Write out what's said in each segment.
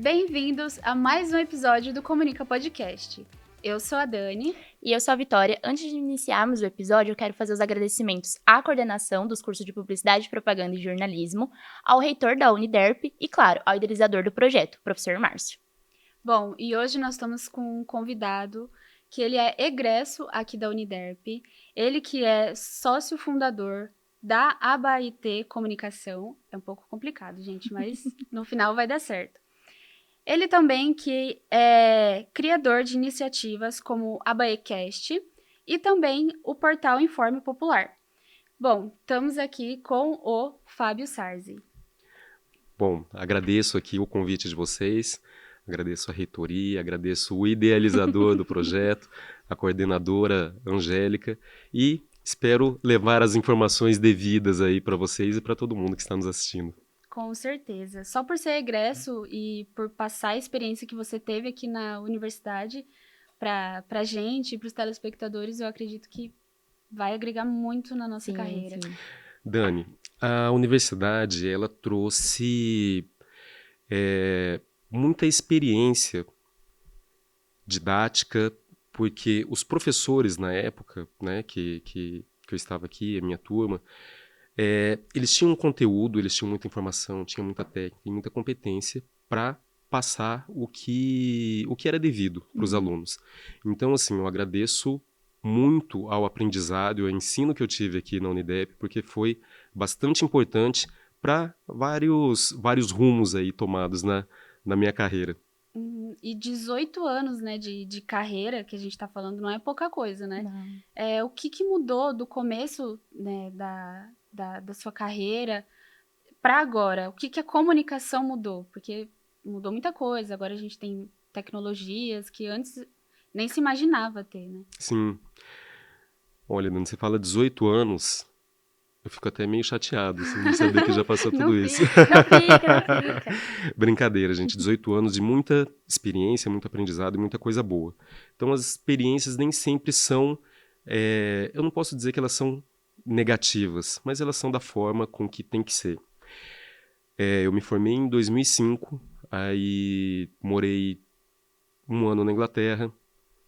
Bem-vindos a mais um episódio do Comunica Podcast. Eu sou a Dani. E eu sou a Vitória. Antes de iniciarmos o episódio, eu quero fazer os agradecimentos à coordenação dos cursos de Publicidade, Propaganda e Jornalismo, ao reitor da Uniderp e, claro, ao idealizador do projeto, o professor Márcio. Bom, e hoje nós estamos com um convidado que ele é egresso aqui da Uniderp, ele que é sócio fundador da ABAIT Comunicação. É um pouco complicado, gente, mas no final vai dar certo. Ele também que é criador de iniciativas como a Baecast e também o portal Informe Popular. Bom, estamos aqui com o Fábio Sarzi. Bom, agradeço aqui o convite de vocês, agradeço a reitoria, agradeço o idealizador do projeto, a coordenadora Angélica e espero levar as informações devidas aí para vocês e para todo mundo que está nos assistindo. Com certeza. Só por ser egresso e por passar a experiência que você teve aqui na universidade para a gente e para os telespectadores, eu acredito que vai agregar muito na nossa carreira. Sim. Dani, a universidade ela trouxe muita experiência didática, porque os professores na época, né, que eu estava aqui, a minha turma, eles tinham um conteúdo, eles tinham muita informação, tinham muita técnica e muita competência para passar o que era devido para os alunos. Então, assim, eu agradeço muito ao aprendizado e ao ensino que eu tive aqui na Unidep, porque foi bastante importante para vários rumos aí tomados na minha carreira. E 18 anos, né, de carreira, que a gente está falando, não é pouca coisa, né? Não. O que mudou do começo, né, da sua carreira para agora? O que a comunicação mudou? Porque mudou muita coisa, agora a gente tem tecnologias que antes nem se imaginava ter, né? Sim. Olha, Dani, você fala 18 anos, eu fico até meio chateado, assim, de saber que já passou tudo isso. Não fica. Brincadeira, gente. 18 anos de muita experiência, muito aprendizado e muita coisa boa. Então, as experiências nem sempre são... eu não posso dizer que elas são negativas, mas elas são da forma com que tem que ser. Eu me formei em 2005, aí morei um ano na Inglaterra,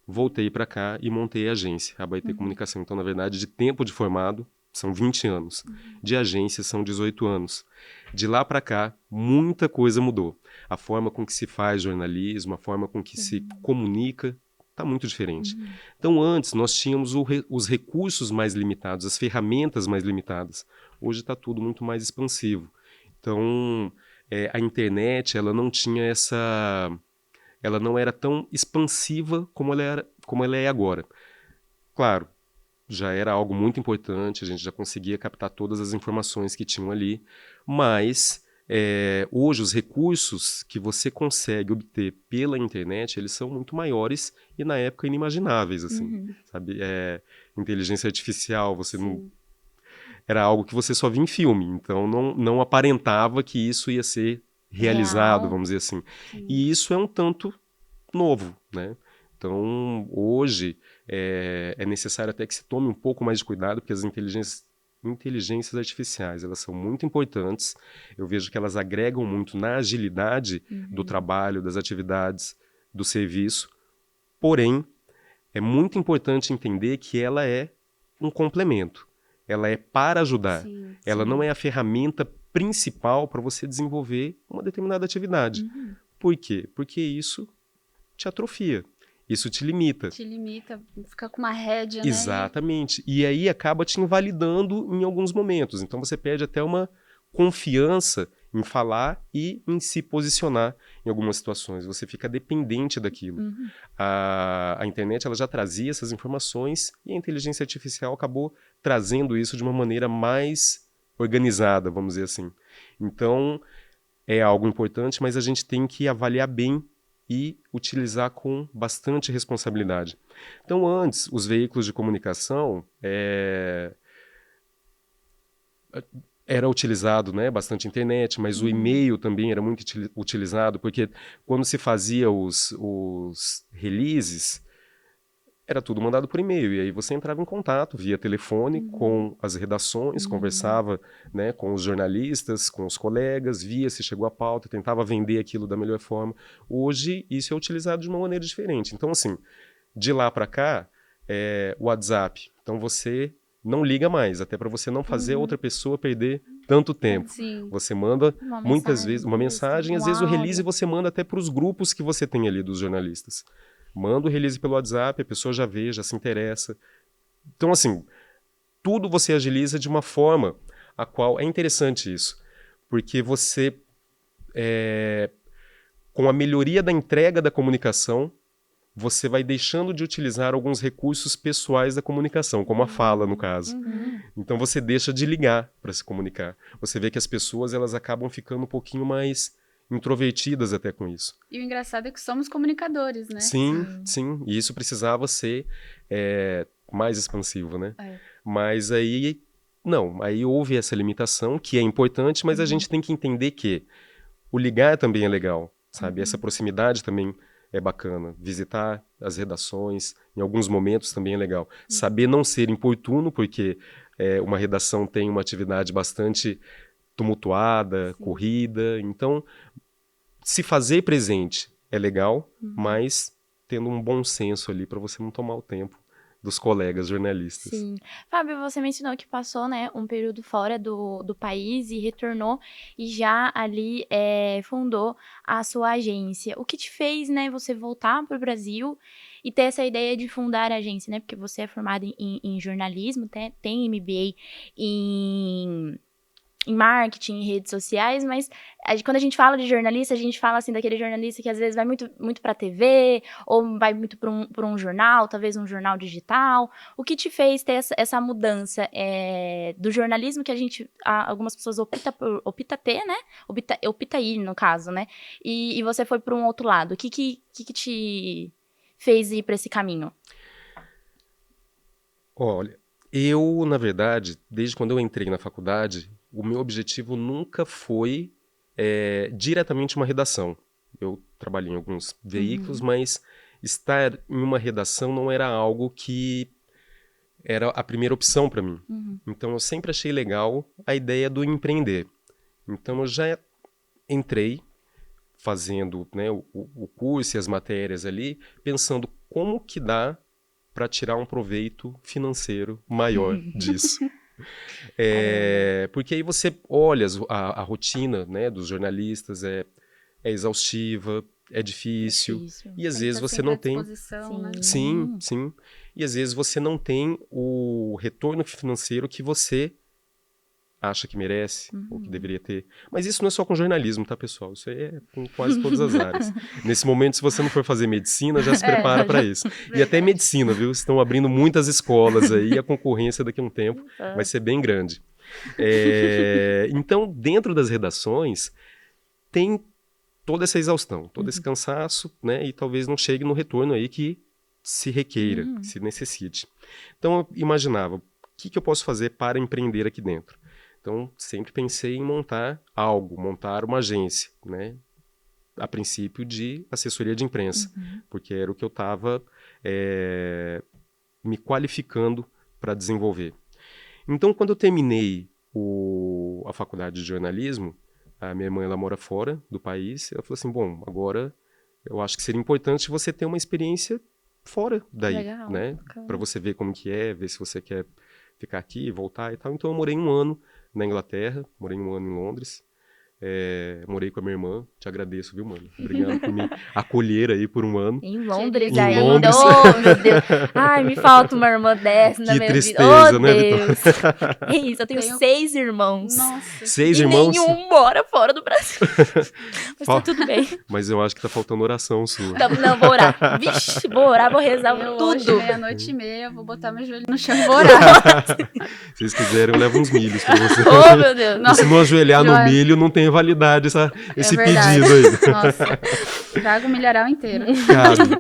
voltei para cá e montei a agência, a Baetê Comunicação. Então, na verdade, de tempo de formado, são 20 anos. De agência, são 18 anos. De lá para cá, muita coisa mudou. A forma com que se faz jornalismo, a forma com que se comunica, está muito diferente. Então, antes, nós tínhamos os recursos mais limitados, as ferramentas mais limitadas. Hoje está tudo muito mais expansivo. Então, a internet, ela não tinha ela não era tão expansiva como ela é agora. Claro, já era algo muito importante, a gente já conseguia captar todas as informações que tinham ali, mas hoje os recursos que você consegue obter pela internet, eles são muito maiores e na época inimagináveis, assim, sabe? Inteligência artificial, era algo que você só via em filme, então não aparentava que isso ia ser realizado, Real. vamos dizer assim. E isso é um tanto novo, né? Então, hoje, é necessário até que se tome um pouco mais de cuidado, porque as inteligências artificiais, elas são muito importantes. Eu vejo que elas agregam muito na agilidade do trabalho, das atividades, do serviço. Porém, é muito importante entender que ela é um complemento. Ela é para ajudar. Sim, Ela sim. não é a ferramenta principal para você desenvolver uma determinada atividade. Por quê? Porque isso te atrofia. Isso te limita. Te limita, fica com uma rédea, né? Exatamente. E aí acaba te invalidando em alguns momentos. Então você perde até uma confiança em falar e em se posicionar em algumas situações. Você fica dependente daquilo. A internet ela já trazia essas informações e a inteligência artificial acabou trazendo isso de uma maneira mais organizada, vamos dizer assim. Então, é algo importante, mas a gente tem que avaliar bem e utilizar com bastante responsabilidade. Então, antes, os veículos de comunicação era utilizado, né, bastante internet, mas o e-mail também era muito utilizado, porque quando se fazia os releases, era tudo mandado por e-mail, e aí você entrava em contato via telefone com as redações, conversava, né, com os jornalistas, com os colegas, via se chegou a pauta, tentava vender aquilo da melhor forma. Hoje, isso é utilizado de uma maneira diferente. Então, assim, de lá para cá, o WhatsApp. Então, você não liga mais, até para você não fazer a outra pessoa perder tanto tempo. Sim. Você manda, muitas vezes, uma isso, mensagem, às vezes o release você manda até para os grupos que você tem ali dos jornalistas. Manda o release pelo WhatsApp, a pessoa já vê, já se interessa. Então, assim, tudo você agiliza de uma forma a qual é interessante isso. Porque você, com a melhoria da entrega da comunicação, você vai deixando de utilizar alguns recursos pessoais da comunicação, como a fala, no caso. Então, você deixa de ligar para se comunicar. Você vê que as pessoas elas acabam ficando um pouquinho mais introvertidas até com isso. E o engraçado é que somos comunicadores, né? Sim. E isso precisava ser mais expansivo, né? Mas aí, não. Aí houve essa limitação, que é importante, mas a gente tem que entender que o ligar também é legal, sabe? Essa proximidade também é bacana. Visitar as redações, em alguns momentos também é legal. Saber não ser importuno, porque uma redação tem uma atividade bastante tumultuada, corrida. Então, se fazer presente é legal, mas tendo um bom senso ali para você não tomar o tempo dos colegas jornalistas. Sim. Fábio, você mencionou que passou, né, um período fora do país e retornou e já ali fundou a sua agência. O que te fez, né, você voltar para o Brasil e ter essa ideia de fundar a agência, né? Porque você é formado em jornalismo, tem MBA em marketing, em redes sociais, mas quando a gente fala de jornalista, a gente fala assim daquele jornalista que às vezes vai muito para a TV, ou vai muito para um jornal, talvez um jornal digital. O que te fez ter essa mudança do jornalismo que algumas pessoas opta ter, né? Opta ir, no caso, né? E você foi para um outro lado. O que te fez ir para esse caminho? Olha, eu, na verdade, desde quando eu entrei na faculdade, o meu objetivo nunca foi diretamente uma redação. Eu trabalhei em alguns veículos, mas estar em uma redação não era algo que era a primeira opção para mim. Então, eu sempre achei legal a ideia do empreender. Então, eu já entrei fazendo, né, o curso e as matérias ali, pensando como que dá para tirar um proveito financeiro maior disso. Porque aí você olha a rotina, né, dos jornalistas, é exaustiva, é difícil. E às vezes você não tem... Né? Sim. E às vezes você não tem o retorno financeiro que você acha que merece, ou que deveria ter. Mas isso não é só com jornalismo, tá, pessoal? Isso aí é com quase todas as áreas. Nesse momento, se você não for fazer medicina, já se prepara para isso. E até medicina, viu? Estão abrindo muitas escolas aí, e a concorrência daqui a um tempo vai ser bem grande. Então, dentro das redações, tem toda essa exaustão, todo esse cansaço, né? E talvez não chegue no retorno aí que se requeira, que se necessite. Então, eu imaginava, o que eu posso fazer para empreender aqui dentro? Então, sempre pensei em montar uma agência, né? A princípio de assessoria de imprensa, porque era o que eu estava me qualificando para desenvolver. Então, quando eu terminei a faculdade de jornalismo, a minha irmã ela mora fora do país, ela falou assim, bom, agora eu acho que seria importante você ter uma experiência fora daí, legal, né? Para você ver como que é, ver se você quer ficar aqui, voltar e tal. Então, eu morei 1 ano na Inglaterra, morei 1 ano em Londres, morei com a minha irmã, te agradeço, viu, mano? Obrigado por me acolher aí por 1 ano. Em Londres Em ainda, Londres. oh meu Deus, ai, me falta uma irmã dessa na Que minha tristeza, vida, oh né, Deus. É isso, eu tenho 6 irmãos. Nossa. 6 e irmãos? nenhum mora fora do Brasil. Mas tá tudo bem. Mas eu acho que tá faltando oração sua. Não, vou orar. Vixe, vou orar, vou rezar Hoje, tudo. 00:30, vou botar meu joelho no chão e vou orar. Se vocês quiserem, eu levo uns milhos pra vocês. Oh, meu Deus. E se não ajoelhar no milho, não tem validade esse verdade. pedido aí. Nossa, trago o milharal inteiro. Cara,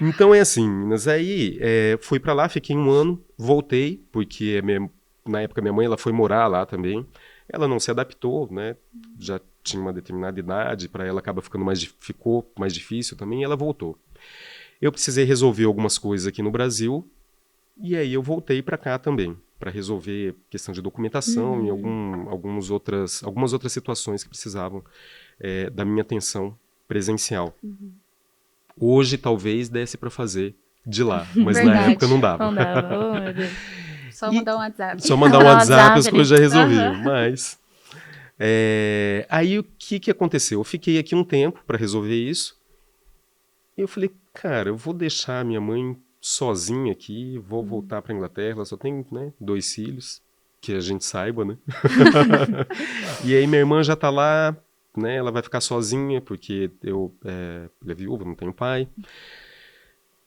então é assim, mas aí fui pra lá, fiquei 1 ano, voltei, porque na época minha mãe ela foi morar lá também. Ela não se adaptou, né? Já tinha uma determinada idade, para ela ficou mais difícil também, e ela voltou. Eu precisei resolver algumas coisas aqui no Brasil, e aí eu voltei para cá também, para resolver questão de documentação e algumas outras situações que precisavam da minha atenção presencial. Hoje talvez desse para fazer de lá, mas na Verdade. época não dava. Não dava, oh, meu Deus. Só mandar um WhatsApp. Só mandar um Mandar um WhatsApp, as WhatsApp, coisas já resolviam, Aham. mas... aí o que aconteceu? Eu fiquei aqui um tempo para resolver isso, e eu falei, cara, eu vou deixar minha mãe sozinha aqui, vou voltar para Inglaterra, ela só tem, né, 2 filhos, que a gente saiba, né? E aí minha irmã já tá lá, né, ela vai ficar sozinha, porque ela é viúva, não tenho pai.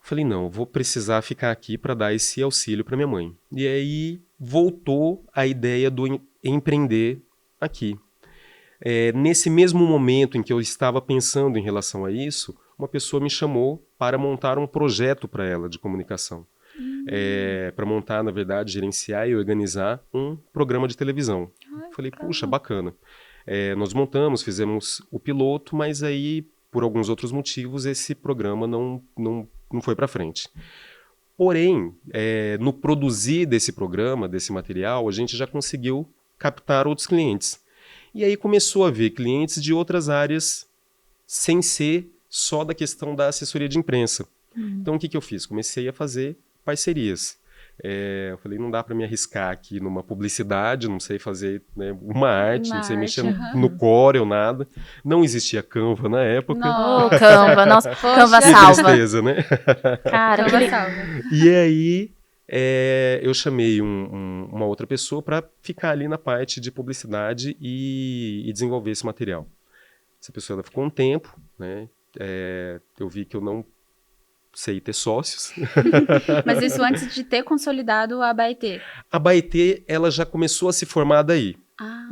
Falei, não, eu vou precisar ficar aqui para dar esse auxílio para minha mãe. E aí voltou a ideia do empreender aqui. Nesse mesmo momento em que eu estava pensando em relação a isso, uma pessoa me chamou para montar um projeto para ela de comunicação. Para montar, na verdade, gerenciar e organizar um programa de televisão. Falei, puxa, bacana. Nós montamos, fizemos o piloto, mas aí, por alguns outros motivos, esse programa não foi para frente. Porém, no produzir desse programa, desse material, a gente já conseguiu captar outros clientes. E aí começou a ver clientes de outras áreas, sem ser só da questão da assessoria de imprensa. Então, o que eu fiz? Comecei a fazer parcerias. Eu falei, não dá para me arriscar aqui numa publicidade, não sei fazer, né, uma arte, não sei mexer no Corel, nada. Não existia Canva na época. Não. Ô, Canva, nossa, Poxa. Canva Que salva. tristeza, né? Cara, Canva aquele... salva. E aí eu chamei uma outra pessoa para ficar ali na parte de publicidade e desenvolver esse material. Essa pessoa ela ficou um tempo, né? Eu vi que eu não sei ter sócios. Mas isso antes de ter consolidado a Abaetê. A Baetê, ela já começou a se formar daí. Ah,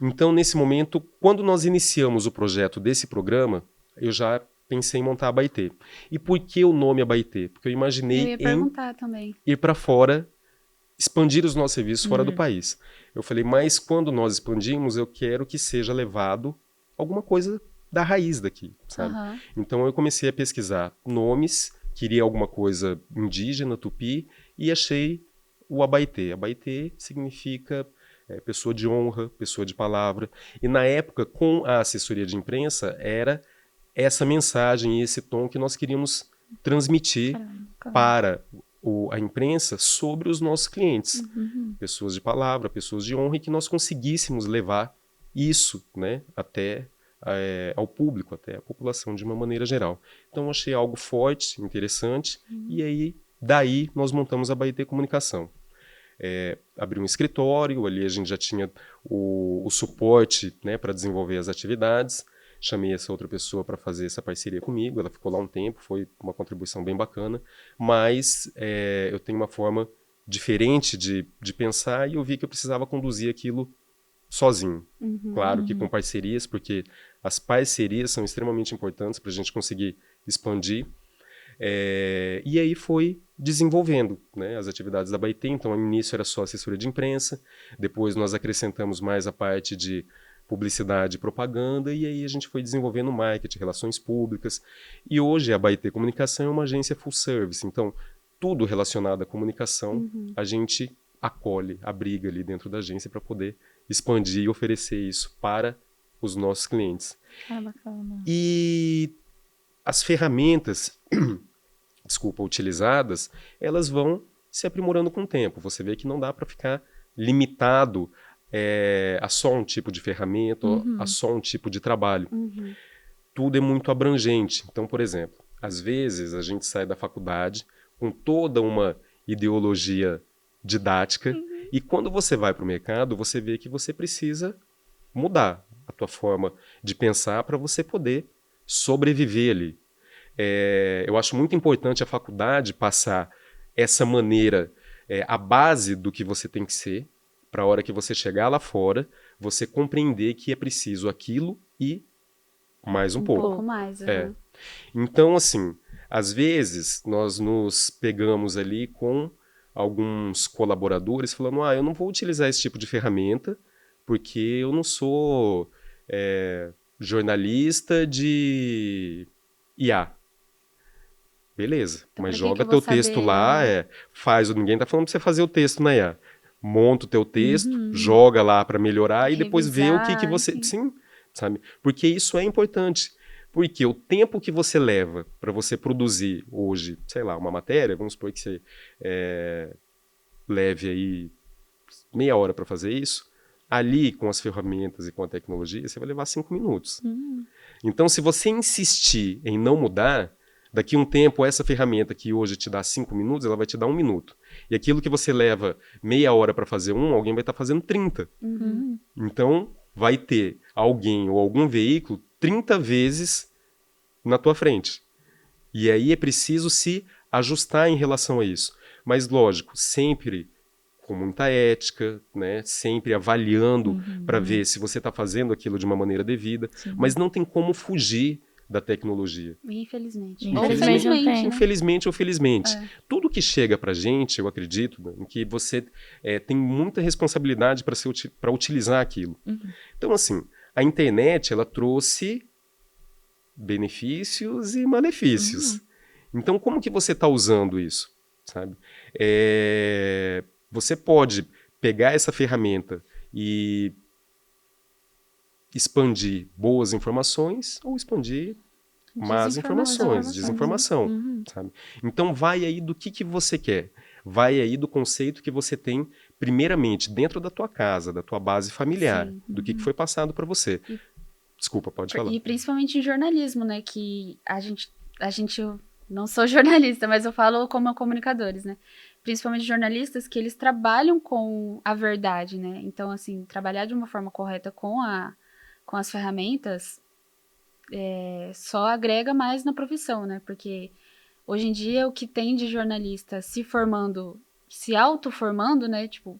Então, nesse momento, quando nós iniciamos o projeto desse programa, eu já pensei em montar a Baetê. E por que o nome Abaetê? Porque eu eu imaginei ia em perguntar também. ir para fora, expandir os nossos serviços fora do país. Eu falei, mas quando nós expandimos, eu quero que seja levado alguma coisa da raiz daqui, sabe? Aham. Então eu comecei a pesquisar nomes, queria alguma coisa indígena, tupi, e achei o Abaetê. Abaetê significa pessoa de honra, pessoa de palavra. E na época, com a assessoria de imprensa, era essa mensagem e esse tom que nós queríamos transmitir para a imprensa sobre os nossos clientes. Pessoas de palavra, pessoas de honra, e que nós conseguíssemos levar isso, né, até ao público, até a população de uma maneira geral. Então eu achei algo forte, interessante, e aí daí nós montamos a Baetê Comunicação. Abri um escritório, ali a gente já tinha o suporte, né, para desenvolver as atividades. Chamei essa outra pessoa para fazer essa parceria comigo, ela ficou lá um tempo, foi uma contribuição bem bacana, mas eu tenho uma forma diferente de pensar e eu vi que eu precisava conduzir aquilo sozinho. Claro que com parcerias, porque as parcerias são extremamente importantes para a gente conseguir expandir. E aí foi desenvolvendo, né, as atividades da Baetê. Então, no início era só assessoria de imprensa, depois nós acrescentamos mais a parte de publicidade e propaganda, e aí a gente foi desenvolvendo marketing, relações públicas. E hoje a Baetê Comunicação é uma agência full service, então tudo relacionado à comunicação a gente acolhe, abriga ali dentro da agência para poder expandir e oferecer isso para os nossos clientes. Ah, bacana. E as ferramentas utilizadas, elas vão se aprimorando com o tempo. Você vê que não dá para ficar limitado a só um tipo de ferramenta, ou a só um tipo de trabalho. Tudo é muito abrangente. Então, por exemplo, às vezes a gente sai da faculdade com toda uma ideologia didática e quando você vai para o mercado, você vê que você precisa mudar a tua forma de pensar para você poder sobreviver ali. Eu acho muito importante a faculdade passar essa maneira, a base do que você tem que ser, para a hora que você chegar lá fora, você compreender que é preciso aquilo e mais um pouco. pouco mais. Uhum. Então, assim, às vezes nós nos pegamos ali com alguns colaboradores falando, eu não vou utilizar esse tipo de ferramenta porque eu não sou jornalista de IA. beleza. Então, Mas pra que joga que eu vou teu texto saber? lá, ninguém tá falando pra você fazer o texto na IA. Monta o teu texto, Uhum. joga lá pra melhorar e depois vê o que Revisar, você... enfim. Sim, sabe? Porque isso é importante. Porque o tempo que você leva para você produzir hoje, sei lá, uma matéria, vamos supor que você leve aí meia hora para fazer isso, ali com as ferramentas e com a tecnologia, você vai levar 5 minutos. Então, se você insistir em não mudar, daqui a um tempo, essa ferramenta que hoje te dá 5 minutos, ela vai te dar 1 minuto. E aquilo que você leva meia hora para fazer alguém vai estar fazendo 30. Uhum. Então, vai ter alguém ou algum veículo 30 vezes na tua frente. E aí é preciso se ajustar em relação a isso. Mas, lógico, sempre com muita ética, né? Sempre avaliando para ver se você está fazendo aquilo de uma maneira devida. Sim. Mas não tem como fugir da tecnologia. Infelizmente. Infelizmente Ou não felizmente, tem. né? Infelizmente ou felizmente. É. Tudo que chega pra gente, eu acredito, em que você tem muita responsabilidade para utilizar aquilo. Então, assim, a internet, ela trouxe benefícios e malefícios. Então, como que você está usando isso? Sabe? Você pode pegar essa ferramenta e expandir boas informações ou expandir más informações, desinformação, sabe? Então vai aí do que você quer. Vai aí do conceito que você tem, primeiramente, dentro da tua casa, da tua base familiar, Sim. do que foi passado para você. Desculpa, pode falar. E principalmente em jornalismo, né? Que a gente, eu não sou jornalista, mas eu falo como comunicadores, né? Principalmente jornalistas que eles trabalham com a verdade, né? Então, assim, trabalhar de uma forma correta com as ferramentas só agrega mais na profissão, né? Porque hoje em dia o que tem de jornalista se formando, se autoformando, né? Tipo,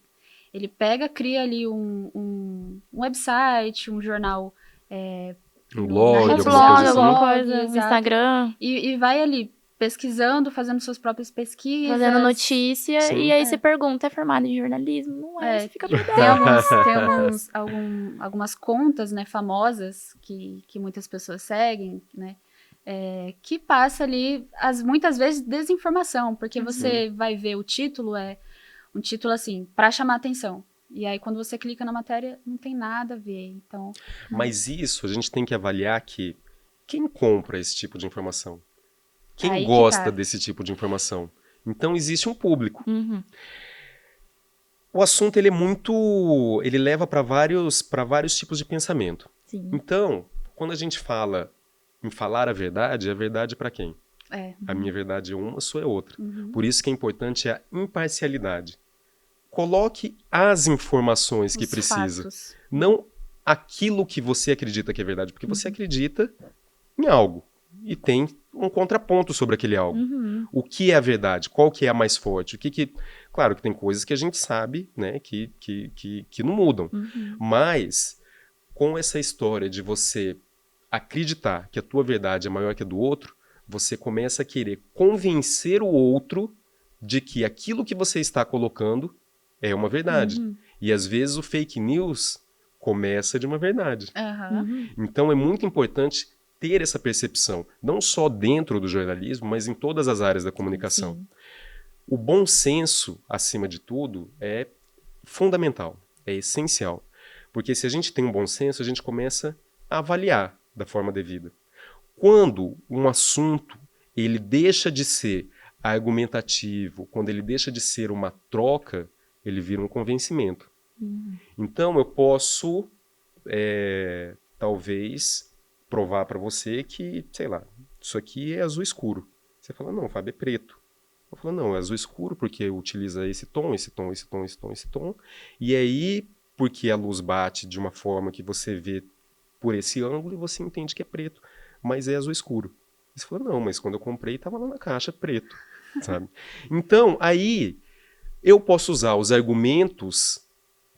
ele cria ali um website, um jornal Um na blog, rede alguma social, coisa assim. alguma blog, coisa, no exato. Instagram, E vai ali pesquisando, fazendo suas próprias pesquisas. fazendo notícia, Sim. e aí você pergunta, é formado em jornalismo? Não é, você fica Tem perdendo. algumas contas, né, famosas que muitas pessoas seguem, né, que passa ali, muitas vezes, desinformação, porque você vai ver o título, um título assim, para chamar atenção. E aí, quando você clica na matéria, não tem nada a ver. Então, Mas isso a gente tem que avaliar que quem compra esse tipo de informação? Quem Aí que gosta tá. desse tipo de informação? Então existe um público. Uhum. O assunto ele leva para vários tipos de pensamento. Sim. Então, quando a gente fala em falar a verdade para quem? A minha verdade é uma, a sua é outra. Por isso que é importante a imparcialidade. Coloque as informações que Os precisa, fatos. não aquilo que você acredita que é verdade, porque você acredita em algo e tem um contraponto sobre aquele algo. O que é a verdade? Qual que é a mais forte? Claro que tem coisas que a gente sabe, né, que não mudam. Mas com essa história de você acreditar que a tua verdade é maior que a do outro, você começa a querer convencer o outro de que aquilo que você está colocando é uma verdade. E às vezes o fake news começa de uma verdade. Então é muito importante ter essa percepção, não só dentro do jornalismo, mas em todas as áreas da comunicação. Sim. O bom senso, acima de tudo, é fundamental, é essencial. Porque se a gente tem um bom senso, a gente começa a avaliar da forma devida. Quando um assunto ele deixa de ser argumentativo, quando ele deixa de ser uma troca, ele vira um convencimento. Então eu posso, talvez, provar para você que, sei lá, isso aqui é azul escuro. Você fala, não, Fábio, é preto. Eu falo, não, é azul escuro porque utiliza esse tom, esse tom, esse tom, esse tom, esse tom. E aí, porque a luz bate de uma forma que você vê por esse ângulo e você entende que é preto, mas é azul escuro. Você fala, não, mas quando eu comprei estava lá na caixa preto, sabe? Então, aí eu posso usar os argumentos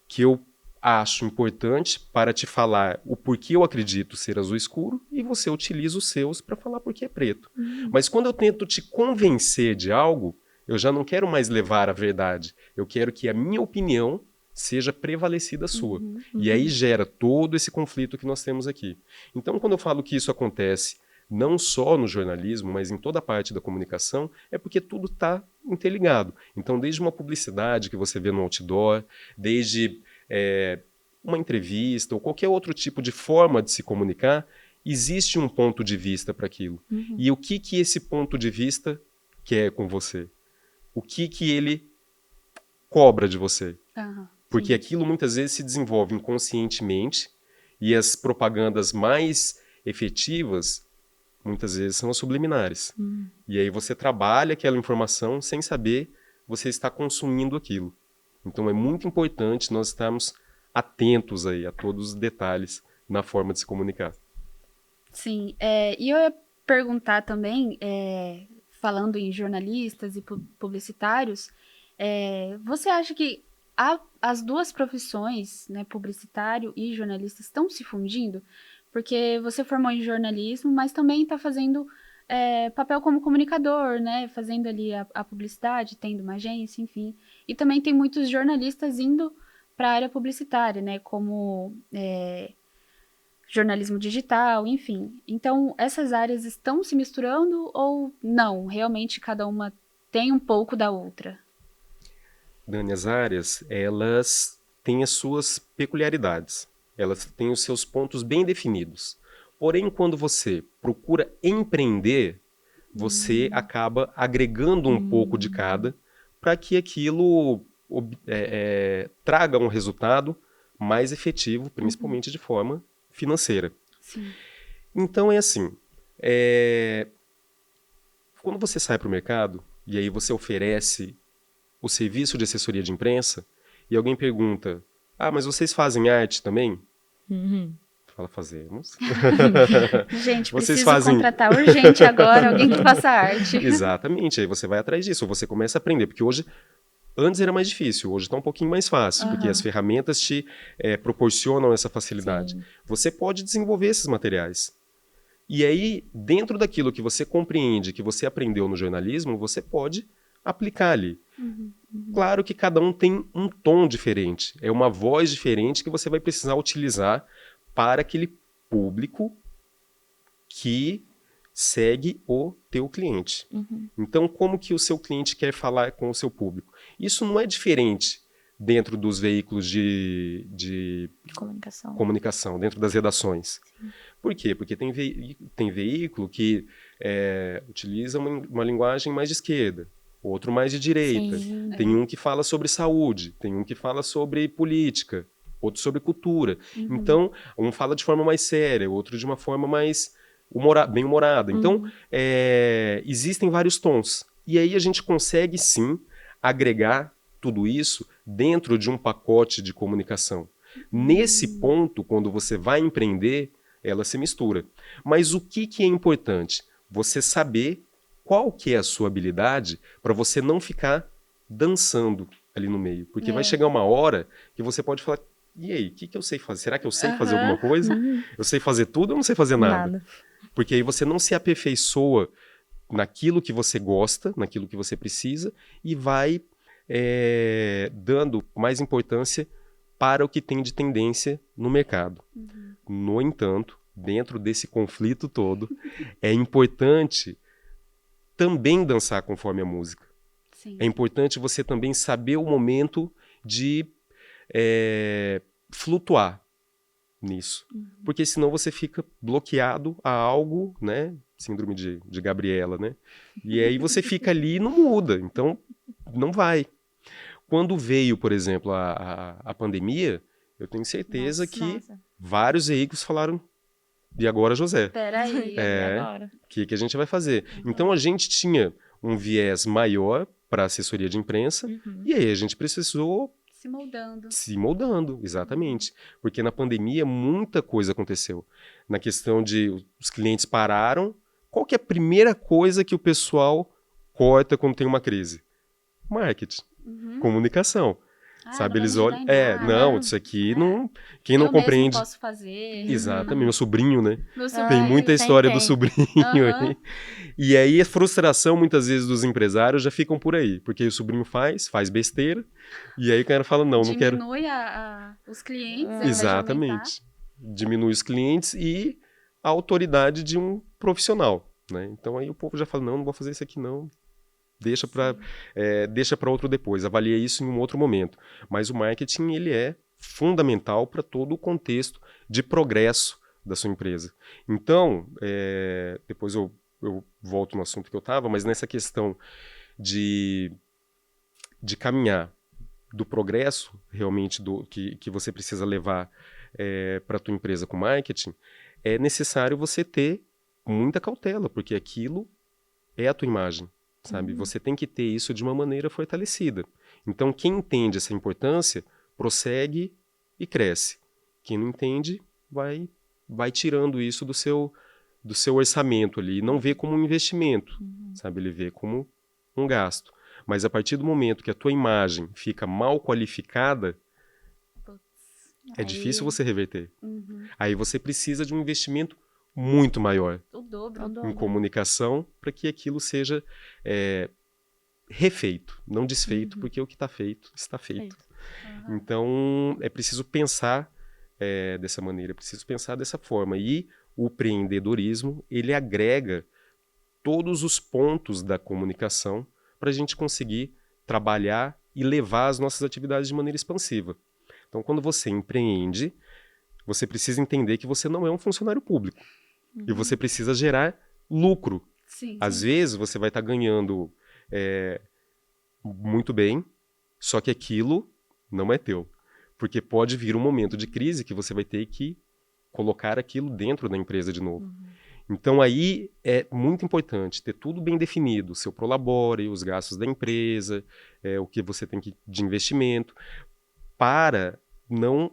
que eu acho importante para te falar o porquê eu acredito ser azul escuro e você utiliza os seus para falar porque é preto. Mas quando eu tento te convencer de algo, eu já não quero mais levar a verdade. Eu quero que a minha opinião seja prevalecida a sua. E aí gera todo esse conflito que nós temos aqui. Então, quando eu falo que isso acontece não só no jornalismo, mas em toda a parte da comunicação, é porque tudo está interligado. Então, desde uma publicidade que você vê no outdoor, desde uma entrevista ou qualquer outro tipo de forma de se comunicar, existe um ponto de vista para aquilo. E o que esse ponto de vista quer com você? O que ele cobra de você? Porque aquilo muitas vezes se desenvolve inconscientemente e as propagandas mais efetivas muitas vezes são as subliminares. E aí você trabalha aquela informação sem saber você está consumindo aquilo. Então é muito importante nós estarmos atentos aí a todos os detalhes na forma de se comunicar. Sim, e eu ia perguntar também, falando em jornalistas e publicitários, você acha que as duas profissões, né, publicitário e jornalista, estão se fundindo? Porque você formou em jornalismo, mas também está fazendo papel como comunicador, né? Fazendo ali a publicidade, tendo uma agência, enfim. E também tem muitos jornalistas indo para a área publicitária, né? Como jornalismo digital, enfim. Então, essas áreas estão se misturando ou não? Realmente, cada uma tem um pouco da outra? Dani, as áreas, elas têm as suas peculiaridades. Elas têm os seus pontos bem definidos. Porém, quando você procura empreender, você acaba agregando um pouco de cada para que aquilo traga um resultado mais efetivo, principalmente de forma financeira. Sim. Então, é assim, quando você sai para o mercado e aí você oferece o serviço de assessoria de imprensa e alguém pergunta, mas vocês fazem arte também? Fala, fazemos. Gente, Vocês preciso contratar urgente agora alguém que faça arte. Exatamente, aí você vai atrás disso, você começa a aprender, porque antes era mais difícil, hoje está um pouquinho mais fácil, porque as ferramentas te proporcionam essa facilidade. Sim. Você pode desenvolver esses materiais. E aí, dentro daquilo que você compreende, que você aprendeu no jornalismo, você pode aplicar ali. Claro que cada um tem um tom diferente, é uma voz diferente que você vai precisar utilizar para aquele público que segue o teu cliente. Então, como que o seu cliente quer falar com o seu público? Isso não é diferente dentro dos veículos de comunicação, dentro das redações. Sim. Por quê? Porque tem veículo que utiliza uma linguagem mais de esquerda, outro mais de direita. Sim. Tem um que fala sobre saúde, tem um que fala sobre política, outro sobre cultura. Então, um fala de forma mais séria, outro de uma forma mais bem-humorada. Então, existem vários tons. E aí a gente consegue, sim, agregar tudo isso dentro de um pacote de comunicação. Nesse ponto, quando você vai empreender, ela se mistura. Mas o que é importante? Você saber qual que é a sua habilidade para você não ficar dançando ali no meio. Porque vai chegar uma hora que você pode falar, e aí, o que eu sei fazer? Será que eu sei fazer alguma coisa? Eu sei fazer tudo ou não sei fazer nada? Porque aí você não se aperfeiçoa naquilo que você gosta, naquilo que você precisa, e vai dando mais importância para o que tem de tendência no mercado. No entanto, dentro desse conflito todo, é importante também dançar conforme a música. Sim. É importante você também saber o momento de flutuar nisso. Porque senão você fica bloqueado a algo, né? Síndrome de Gabriela, né? E aí você fica ali e não muda. Então, não vai. Quando veio, por exemplo, a pandemia, eu tenho certeza que vários veículos falaram, e agora, José? Peraí. Agora. O que a gente vai fazer? Então, a gente tinha um viés maior para assessoria de imprensa, e aí a gente precisou se moldando, exatamente. Porque na pandemia muita coisa aconteceu. Na questão de os clientes pararam, qual que é a primeira coisa que o pessoal corta quando tem uma crise? Marketing, comunicação. Sabe, eles olham, não, isso aqui não, quem não compreende. Eu mesmo posso fazer. Exatamente, meu sobrinho, né? Meu sobrinho. Tem muita história do sobrinho aí. E aí a frustração muitas vezes dos empresários já ficam por aí, porque o sobrinho faz besteira, e aí o cara fala, não quero. Diminui os clientes. Exatamente. Diminui os clientes e a autoridade de um profissional, né? Então aí o povo já fala, não vou fazer isso aqui não, deixa para outro depois, avalia isso em um outro momento. Mas o marketing, ele é fundamental para todo o contexto de progresso da sua empresa. Então, depois eu volto no assunto que eu estava, mas nessa questão de caminhar do progresso realmente que você precisa levar para a tua empresa com marketing, é necessário você ter muita cautela, porque aquilo é a tua imagem, sabe? Você tem que ter isso de uma maneira fortalecida. Então, quem entende essa importância, prossegue e cresce. Quem não entende, vai tirando isso do seu orçamento ali, e não vê como um investimento, sabe? Ele vê como um gasto. Mas a partir do momento que a tua imagem fica mal qualificada, é difícil você reverter. Aí você precisa de um investimento muito maior O dobro. em comunicação para que aquilo seja refeito, não desfeito, porque o que está feito, está feito. Então, é preciso pensar dessa maneira, é preciso pensar dessa forma. E o empreendedorismo, ele agrega todos os pontos da comunicação para a gente conseguir trabalhar e levar as nossas atividades de maneira expansiva. Então, quando você empreende, você precisa entender que você não é um funcionário público. E você precisa gerar lucro. Sim. Às vezes, você vai estar ganhando muito bem, só que aquilo não é teu. Porque pode vir um momento de crise que você vai ter que colocar aquilo dentro da empresa de novo. Então, aí é muito importante ter tudo bem definido, o seu prolabore, os gastos da empresa, o que você tem de investimento, para não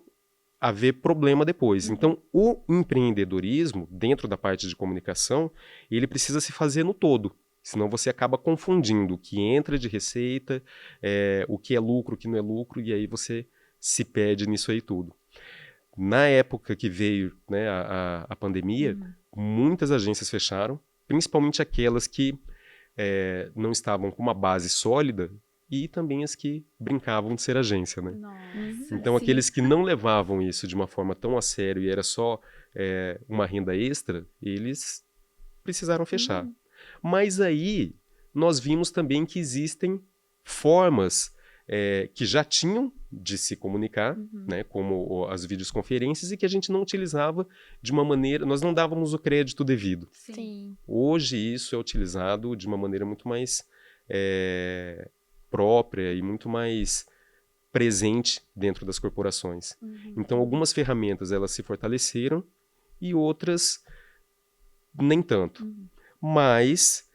haver problema depois. Então, o empreendedorismo, dentro da parte de comunicação, ele precisa se fazer no todo. Senão você acaba confundindo o que entra de receita, o que é lucro, o que não é lucro, e aí você se perde nisso aí tudo. Na época que veio, né, a pandemia, muitas agências fecharam, principalmente aquelas que não estavam com uma base sólida e também as que brincavam de ser agência, né? Nossa, Então, aqueles que não levavam isso de uma forma tão a sério e era só uma renda extra, eles precisaram fechar. Mas aí, nós vimos também que existem formas que já tinham de se comunicar, né, como as videoconferências, e que a gente não utilizava de uma maneira... Nós não dávamos o crédito devido. Sim. Hoje, isso é utilizado de uma maneira muito mais própria e muito mais presente dentro das corporações. Então, algumas ferramentas elas se fortaleceram e outras nem tanto. Mas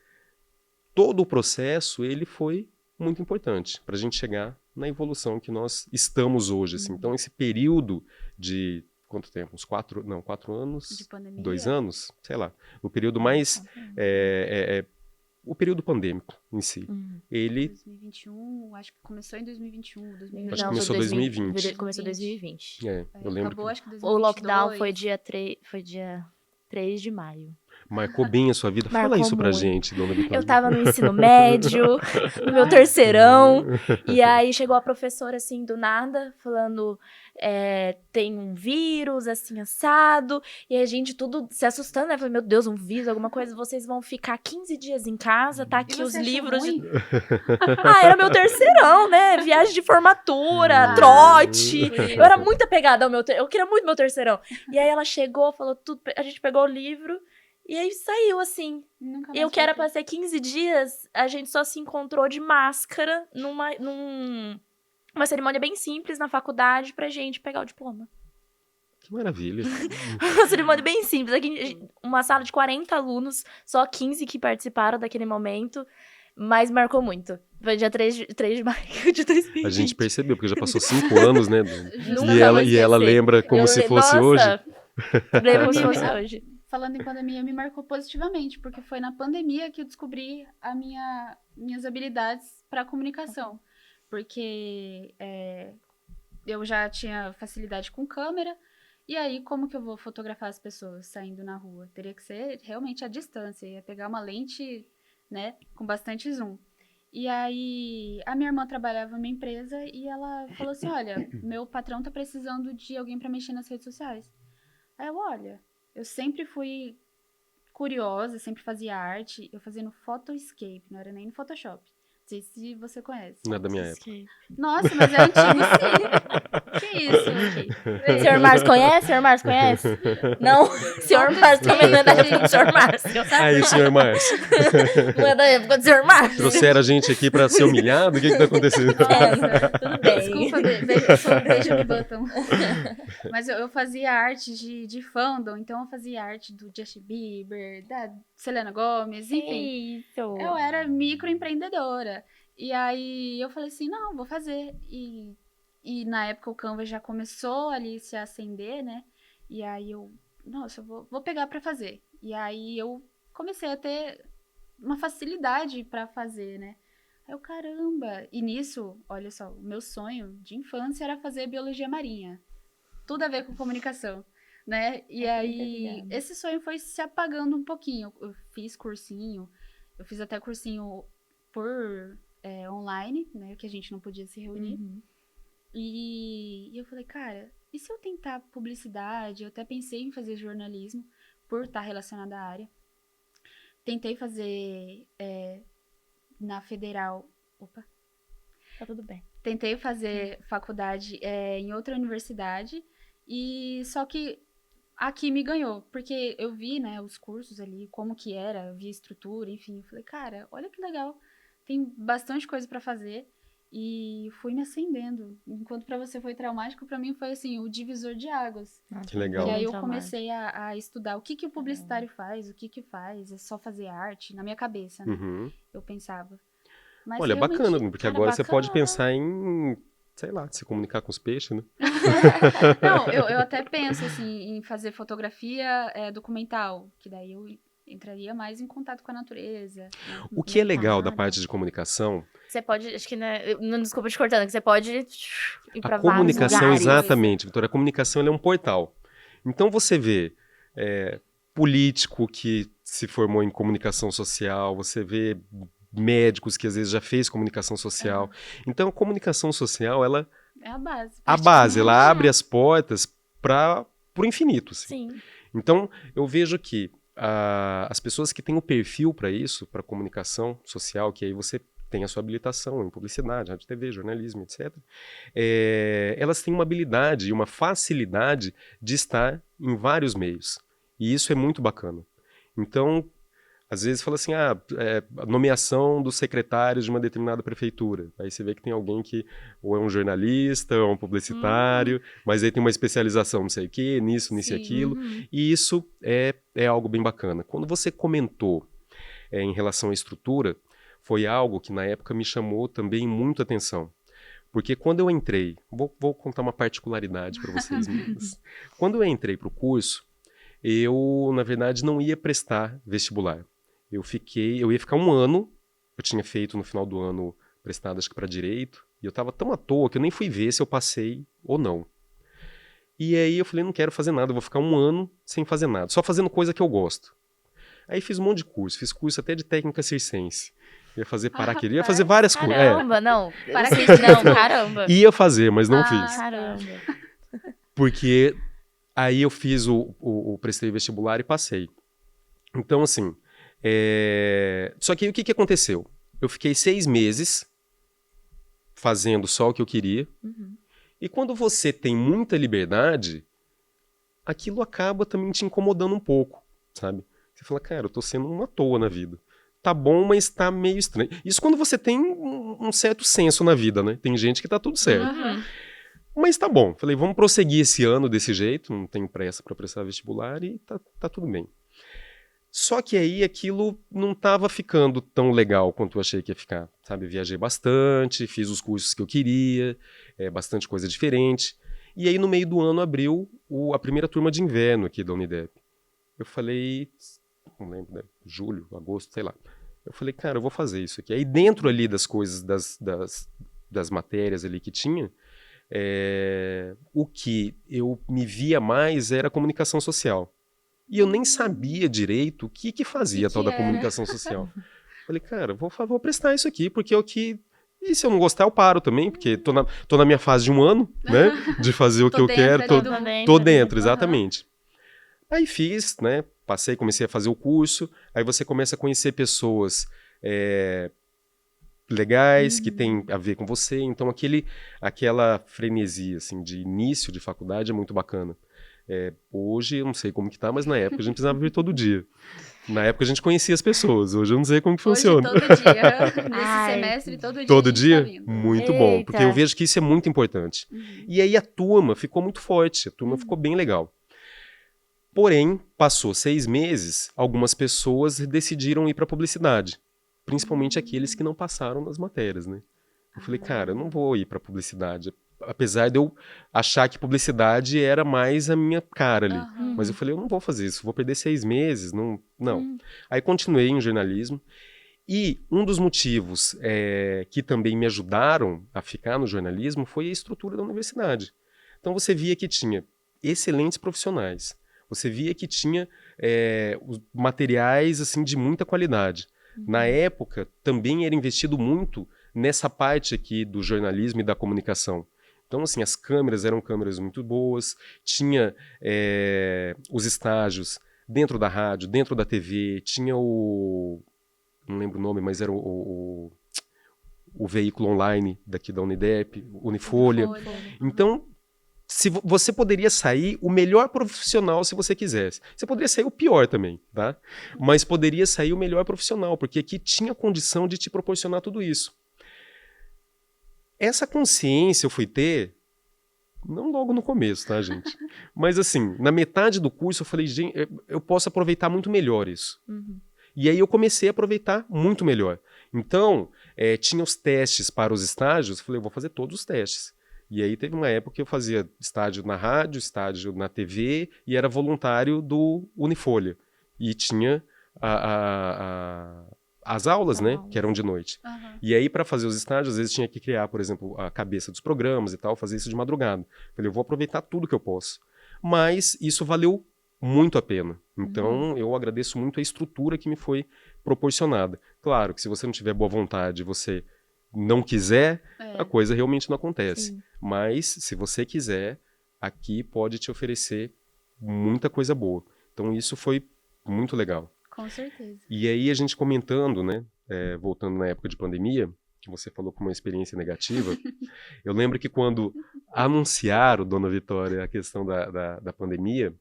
todo o processo ele foi muito importante para a gente chegar na evolução que nós estamos hoje. Assim. Então, esse período de quanto tempo? Uns 4 anos? De pandemia. 2 anos? Sei lá. O período mais... o período pandêmico em si. Ele... 2021, acho que começou em 2021, 2020. Acho que começou em 2020. Começou em 2020. Eu lembro. Acabou, acho que 2022. O lockdown foi dia 3 de maio. Marcou bem a sua vida? Fala Marcou isso pra muito. gente, dona Vitória. Eu tava no ensino médio, no meu terceirão, e aí chegou a professora, assim, do nada, falando, tem um vírus, assim, assado, e a gente tudo se assustando, né? Falei, meu Deus, um vírus, alguma coisa, vocês vão ficar 15 dias em casa, tá aqui os livros... era meu terceirão, né? Viagem de formatura, trote, eu era muito apegada ao eu queria muito meu terceirão. E aí ela chegou, falou tudo, a gente pegou o livro, e aí saiu, assim. Eu que era pra ser 15 dias, a gente só se encontrou de máscara numa cerimônia bem simples na faculdade pra gente pegar o diploma. Que maravilha. Uma cerimônia bem simples. Aqui, uma sala de 40 alunos, só 15 que participaram daquele momento, mas marcou muito. Foi dia 3 de maio de 2020. A gente percebeu, porque já passou 5 anos, né? Nunca vou E ela esquecer. lembra como se fosse hoje. Lembra como se fosse hoje. Falando em pandemia, me marcou positivamente, porque foi na pandemia que eu descobri minhas habilidades para comunicação. Porque eu já tinha facilidade com câmera, e aí como que eu vou fotografar as pessoas saindo na rua? Teria que ser realmente à distância, ia pegar uma lente, né, com bastante zoom. E aí a minha irmã trabalhava numa empresa e ela falou assim, olha, meu patrão tá precisando de alguém para mexer nas redes sociais. Aí eu, olha... Eu sempre fui curiosa, sempre fazia arte. Eu fazia no Photoscape, não era nem no Photoshop. Não sei se você conhece. Não é da minha época. Nossa, mas é antigo, sim. Que isso? Senhor Márcio conhece? Senhor Márcio conhece? Não? Senhor Márcio também não é da época do senhor Márcio. Aí, senhor Márcio. Não é da época do senhor Márcio. Trouxeram a gente aqui pra ser humilhado? O que tá acontecendo? Tudo bem. Desculpa, eu sou Benjamin Button. Mas eu fazia arte de fandom, então eu fazia arte do Justin Bieber, da Selena Gomez, enfim. Isso. Eu era microempreendedora. E aí eu falei assim, não, vou fazer. E na época o Canva já começou ali se acender, né? E aí nossa, eu vou pegar pra fazer. E aí eu comecei a ter uma facilidade pra fazer, né? Aí eu, caramba! E nisso, olha só, o meu sonho de infância era fazer biologia marinha. Tudo a ver com comunicação, né? E aí, esse sonho foi se apagando um pouquinho. Eu fiz cursinho, eu fiz até cursinho por online, né? Que a gente não podia se reunir. Uhum. E eu falei, cara, e se eu tentar publicidade? Eu até pensei em fazer jornalismo, por estar relacionada à área. Tentei fazer na Federal... Opa! Tá tudo bem. Tentei fazer faculdade em outra universidade, e só que aqui me ganhou, porque eu vi, né, os cursos ali, como que era, eu vi a estrutura, enfim, eu falei, cara, olha que legal, tem bastante coisa pra fazer, e fui me acendendo. Enquanto pra você foi traumático, pra mim foi assim, o divisor de águas. Que legal. E aí eu comecei a estudar o que o publicitário faz, o que faz, é só fazer arte, na minha cabeça, né? Uhum. Eu pensava. Mas Olha, realmente, bacana, porque cara, agora você pode bacana. pensar em, sei lá, se comunicar com os peixes, né? Não, eu até penso, assim, em fazer fotografia documental, que daí eu entraria mais em contato com a natureza. Né? O que é legal da parte de comunicação, Você pode, acho que, né, não, desculpa te cortando, que você pode ir pra a comunicação, vários lugares. exatamente, Vitória, a comunicação ela é um portal. Então você vê político que se formou em comunicação social, você vê médicos que às vezes já fez comunicação social. Então a comunicação social, ela É a base. a base, ela abre as portas para o infinito. Assim. Sim. Então, eu vejo que as pessoas que têm o perfil para isso, para comunicação social, que aí você tem a sua habilitação em publicidade, rádio, TV, jornalismo, etc., elas têm uma habilidade e uma facilidade de estar em vários meios. E isso é muito bacana. Então, às vezes fala assim, a nomeação dos secretários de uma determinada prefeitura. Aí você vê que tem alguém que ou é um jornalista, ou é um publicitário, mas aí tem uma especialização não sei o quê, nisso e aquilo. E isso é algo bem bacana. Quando você comentou em relação à estrutura, foi algo que na época me chamou também muito atenção. Porque quando eu entrei, vou contar uma particularidade para vocês, meninas. Quando eu entrei para o curso, eu, na verdade, não ia prestar vestibular. Eu ia ficar um ano, eu tinha feito no final do ano prestado acho que para direito, e eu estava tão à toa que eu nem fui ver se eu passei ou não. E aí eu falei, não quero fazer nada, eu vou ficar um ano sem fazer nada, só fazendo coisa que eu gosto. Aí fiz um monte de curso, fiz curso até de técnica circense. Ia fazer paraquedas, ia fazer várias coisas. Caramba, não. Não, caramba. Ia fazer, mas não fiz. Caramba. Porque aí eu fiz prestei vestibular e passei. Então, assim, só que aí o que aconteceu? Eu fiquei 6 meses fazendo só o que eu queria. E quando você tem muita liberdade, aquilo acaba também te incomodando um pouco, sabe? Você fala, cara, eu tô sendo uma toa na vida. Tá bom, mas tá meio estranho. Isso quando você tem um certo senso na vida, né? Tem gente que tá tudo certo. Mas tá bom. Falei, vamos prosseguir esse ano desse jeito, não tenho pressa para prestar vestibular e tá tudo bem. Só que aí aquilo não tava ficando tão legal quanto eu achei que ia ficar, sabe? Viajei bastante, fiz os cursos que eu queria, bastante coisa diferente. E aí no meio do ano abriu a primeira turma de inverno aqui da Unidep. Eu falei, não lembro, né? Julho, agosto, sei lá. Eu falei, cara, eu vou fazer isso aqui. Aí dentro ali das coisas, das matérias ali que tinha, o que eu me via mais era a comunicação social. E eu nem sabia direito o que fazia a tal da comunicação social. Falei, cara, vou prestar isso aqui, porque é o que... E se eu não gostar, eu paro também, porque tô na minha fase de um ano, né? De fazer o que eu quero. Tô dentro, exatamente. Aí fiz, né? passei, comecei a fazer o curso, aí você começa a conhecer pessoas legais, que tem a ver com você, então aquela frenesia, assim, de início de faculdade é muito bacana. Hoje, eu não sei como que tá, mas na época a gente precisava vir todo dia. Na época a gente conhecia as pessoas, hoje eu não sei como que funciona. Hoje todo dia, nesse semestre, todo dia Todo a gente dia? tá vindo. Muito bom, Eita. porque eu vejo que isso é muito importante. E aí a turma ficou muito forte, a turma ficou bem legal. Porém, passou 6 meses, algumas pessoas decidiram ir para publicidade. Principalmente aqueles que não passaram nas matérias, né? Eu falei, cara, eu não vou ir para publicidade. Apesar de eu achar que publicidade era mais a minha cara ali. Aham. Mas eu falei, eu não vou fazer isso, vou perder 6 meses, não. Aí continuei em jornalismo. E um dos motivos que também me ajudaram a ficar no jornalismo foi a estrutura da universidade. Então você via que tinha excelentes profissionais. Você via que tinha os materiais assim, de muita qualidade. Na época, também era investido muito nessa parte aqui do jornalismo e da comunicação. Então, assim, as câmeras eram câmeras muito boas, tinha os estágios dentro da rádio, dentro da TV, tinha não lembro o nome, mas era o veículo online daqui da Unidep, Unifolha. Então, você poderia sair o melhor profissional se você quisesse. Você poderia sair o pior também, tá? Mas poderia sair o melhor profissional, porque aqui tinha condição de te proporcionar tudo isso. Essa consciência eu fui ter, não logo no começo, tá, gente? Mas assim, na metade do curso eu falei, gente, eu posso aproveitar muito melhor isso. E aí eu comecei a aproveitar muito melhor. Então, tinha os testes para os estágios, eu falei, eu vou fazer todos os testes. E aí teve uma época que eu fazia estágio na rádio, estágio na TV e era voluntário do Unifolha. E tinha as aulas, né, que eram de noite. E aí para fazer os estágios, às vezes tinha que criar, por exemplo, a cabeça dos programas e tal, fazer isso de madrugada. Falei, eu vou aproveitar tudo que eu posso. Mas isso valeu muito a pena. Então eu agradeço muito a estrutura que me foi proporcionada. Claro que se você não tiver boa vontade, você não quiser, a coisa realmente não acontece. Sim. Mas, se você quiser, aqui pode te oferecer muita coisa boa. Então, isso foi muito legal. Com certeza. E aí, a gente comentando, né, voltando na época de pandemia, que você falou com uma experiência negativa, eu lembro que quando anunciaram, Dona Vitória, a questão da pandemia,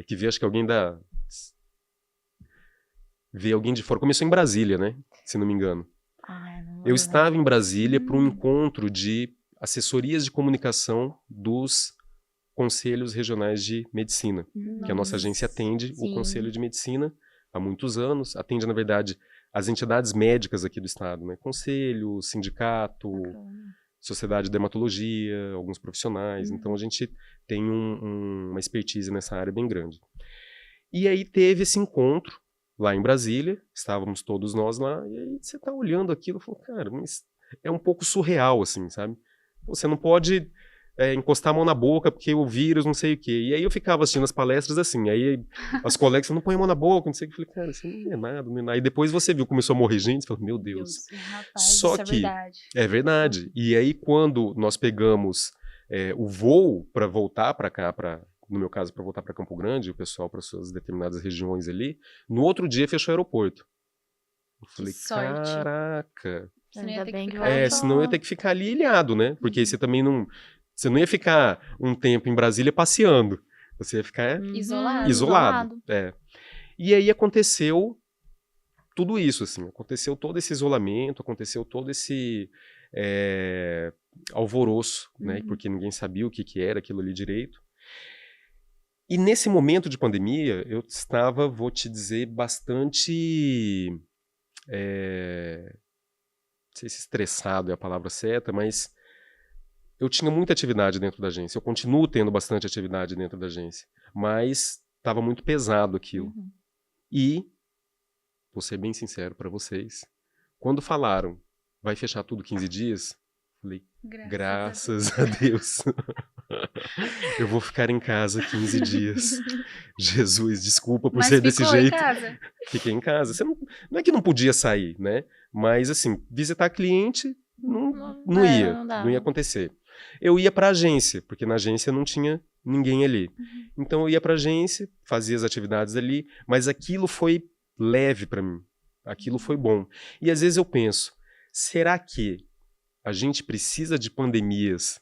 que veio, acho que veio alguém de fora, começou em Brasília, né, se não me engano. Eu estava em Brasília para um encontro de assessorias de comunicação dos conselhos regionais de medicina, que a nossa agência atende o Conselho de Medicina há muitos anos, atende, na verdade, as entidades médicas aqui do estado, né? Conselho, sindicato, sociedade de dermatologia, alguns profissionais, então a gente tem uma expertise nessa área bem grande. E aí teve esse encontro lá em Brasília, estávamos todos nós lá, e aí você tá olhando aquilo e falou, cara, mas é um pouco surreal, assim, sabe? Você não pode encostar a mão na boca porque o vírus, não sei o quê. E aí eu ficava assistindo as palestras assim, aí as colegas, você não põe a mão na boca, não sei o que. Eu falei, cara, isso não é nada, não é nada. E depois você viu, começou a morrer gente, você falou, meu Deus. Rapaz, Só isso que, é verdade. é verdade. E aí quando nós pegamos o voo para voltar para cá, no meu caso, para voltar para Campo Grande, o pessoal para suas determinadas regiões ali, no outro dia fechou o aeroporto. Eu falei, sorte. caraca. Você não ia ter que bem ficar voltou. Senão eu ia ter que ficar ali ilhado, né? Porque você também não... Você não ia ficar um tempo em Brasília passeando. Você ia ficar isolado. E aí aconteceu tudo isso, assim. Aconteceu todo esse isolamento, aconteceu todo esse alvoroço, né? Porque ninguém sabia o que era aquilo ali direito. E nesse momento de pandemia, eu estava, vou te dizer, bastante... não sei se estressado é a palavra certa, mas eu tinha muita atividade dentro da agência. Eu continuo tendo bastante atividade dentro da agência, mas estava muito pesado aquilo. E, vou ser bem sincero para vocês, quando falaram, vai fechar tudo 15 dias, falei, graças a Deus. Eu vou ficar em casa 15 dias. Jesus, desculpa por ser desse jeito. Fiquei em casa. Você não é que não podia sair, né? Mas, assim, visitar cliente não ia acontecer. eu ia para a agência, porque na agência não tinha ninguém ali. Então eu ia para a agência, fazia as atividades ali, mas aquilo foi leve para mim. Aquilo foi bom. E às vezes eu penso, será que a gente precisa de pandemias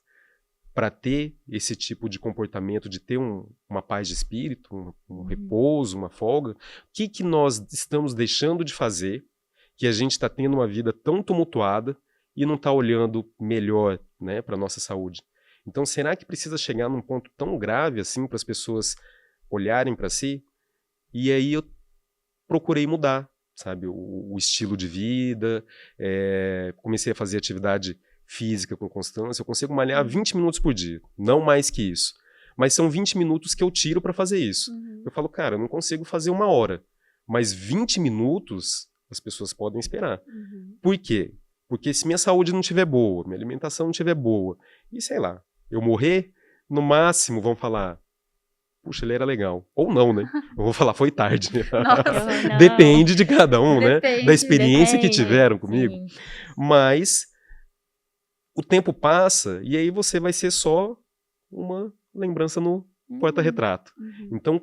para ter esse tipo de comportamento, de ter uma paz de espírito, um repouso, uma folga? O que nós estamos deixando de fazer, que a gente está tendo uma vida tão tumultuada e não está olhando melhor, né, para a nossa saúde? Então, será que precisa chegar num ponto tão grave assim para as pessoas olharem para si? E aí eu procurei mudar, sabe, o estilo de vida, comecei a fazer atividade física com constância. Eu consigo malhar 20 minutos por dia, não mais que isso. Mas são 20 minutos que eu tiro para fazer isso. Eu falo, cara, eu não consigo fazer 1 hora, mas 20 minutos as pessoas podem esperar. Por quê? Porque se minha saúde não estiver boa, minha alimentação não estiver boa, e sei lá, eu morrer, no máximo vão falar, puxa, ele era legal. Ou não, né? Eu vou falar, foi tarde. Nossa, depende de cada um, Depende, né? Da experiência que depende. tiveram comigo. Sim. Mas o tempo passa e aí você vai ser só uma lembrança no porta-retrato. Então,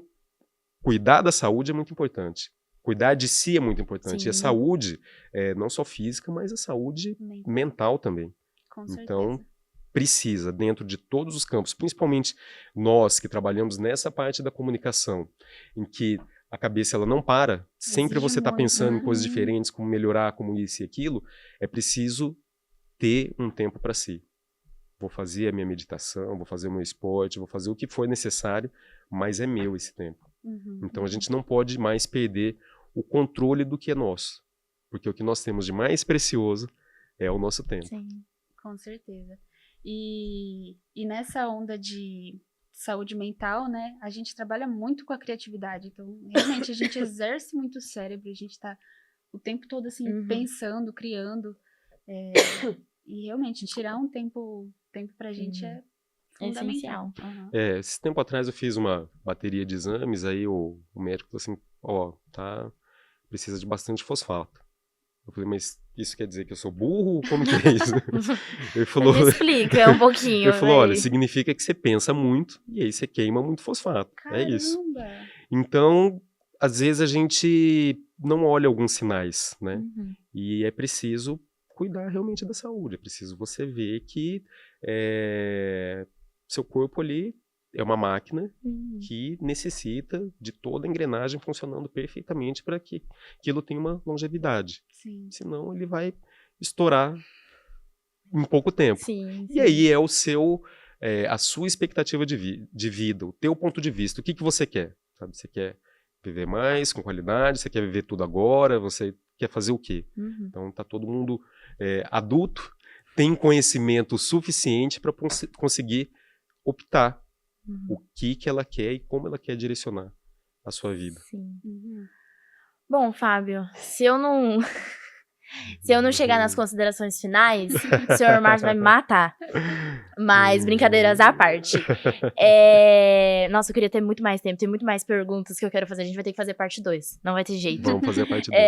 cuidar da saúde é muito importante. Cuidar de si é muito importante. Sim. E a saúde, não só física, mas a saúde mental também. Com certeza. Então, precisa, dentro de todos os campos, principalmente nós que trabalhamos nessa parte da comunicação, em que a cabeça ela não para, sempre Exige você está muito. pensando em coisas diferentes, como melhorar, como isso e aquilo, é preciso ter um tempo para si. Vou fazer a minha meditação, vou fazer o meu esporte, vou fazer o que for necessário, mas é meu esse tempo. Então a gente não pode mais perder o controle do que é nosso, porque o que nós temos de mais precioso é o nosso tempo. Sim. Com certeza. E nessa onda de saúde mental, né, a gente trabalha muito com a criatividade. Então, realmente, a gente exerce muito o cérebro, a gente tá o tempo todo, assim, pensando, criando. E realmente, tirar um tempo pra gente é fundamental. Essencial. Esse tempo atrás eu fiz uma bateria de exames, aí o médico falou assim, precisa de bastante fosfato. Eu falei, mas isso quer dizer que eu sou burro? Como que é isso? Ele falou, Me explica um pouquinho. ele falou, olha, véi. significa que você pensa muito e aí você queima muito fosfato. Caramba! É isso. Então, às vezes a gente não olha alguns sinais, né? E é preciso cuidar realmente da saúde. É preciso você ver que seu corpo ali é uma máquina que necessita de toda a engrenagem funcionando perfeitamente para que aquilo tenha uma longevidade. Sim. Senão ele vai estourar em pouco tempo. Sim. E aí é a sua expectativa de vida, o teu ponto de vista. O que você quer? Sabe? Você quer viver mais, com qualidade? Você quer viver tudo agora? Você quer fazer o quê? Então tá todo mundo adulto, tem conhecimento suficiente para conseguir optar o que ela quer e como ela quer direcionar a sua vida. Sim. Bom, Fábio, se eu não chegar nas considerações finais, o senhor Márcio vai me matar. Mas, brincadeiras à parte. Nossa, eu queria ter muito mais tempo, tem muito mais perguntas que eu quero fazer. A gente vai ter que fazer parte 2, não vai ter jeito. Vamos fazer a parte 2.